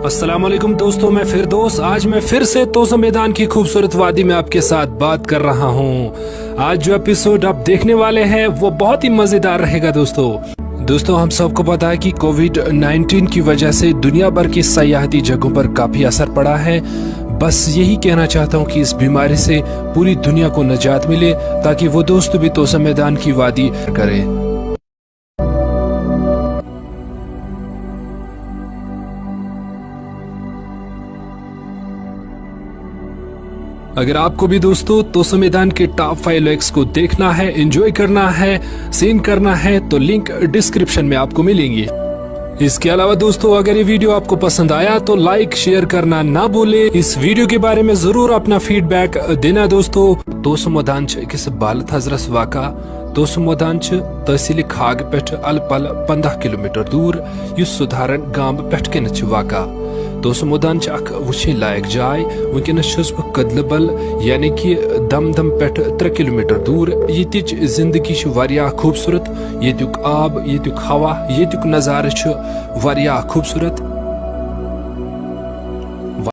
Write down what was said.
अस्सलाम वालेकुम दोस्तों, मैं फिरदौस। आज मैं फिर से तोसो मैदान की खूबसूरत वादी में आपके साथ बात कर रहा हूँ। आज जो एपिसोड आप देखने वाले हैं वो बहुत ही मजेदार रहेगा दोस्तों हम सबको पता है कि कोविड-19 की वजह से दुनिया भर की सयाहती जगहों पर काफी असर पड़ा है। बस यही कहना चाहता हूँ कि इस बीमारी से पूरी दुनिया को निजात मिले ताकि वो दोस्त भी तोसो मैदान की वादी करे। अगर आपको भी दोस्तों तोसो मैदान के टॉप 5 लेक्स को देखना है, एंजॉय करना है, सीन करना है तो लिंक डिस्क्रिप्शन में आपको मिलेंगे। इसके अलावा दोस्तों अगर ये वीडियो आपको पसंद आया तो लाइक शेयर करना ना भूले। इस वीडियो के बारे में जरूर अपना फीडबैक देना दोस्तों। तोसो मैदान किस बालत हजरस वाका तोसो मैदान तहसील खाग पे अल-पल 15 किलोमीटर दूर युस सुधारन गांव पेट कन वाका। तोसो मैदान वुचन लायक जाय। वुनकस बह कदलबल यानी कि दमदम पेट 3 किलोमीटर दूर। यतिच जिंदगी वारिया खूबसूरत। यतुक आब, यतुक हवा, यतुक नजारे वारिया खूबसूरत।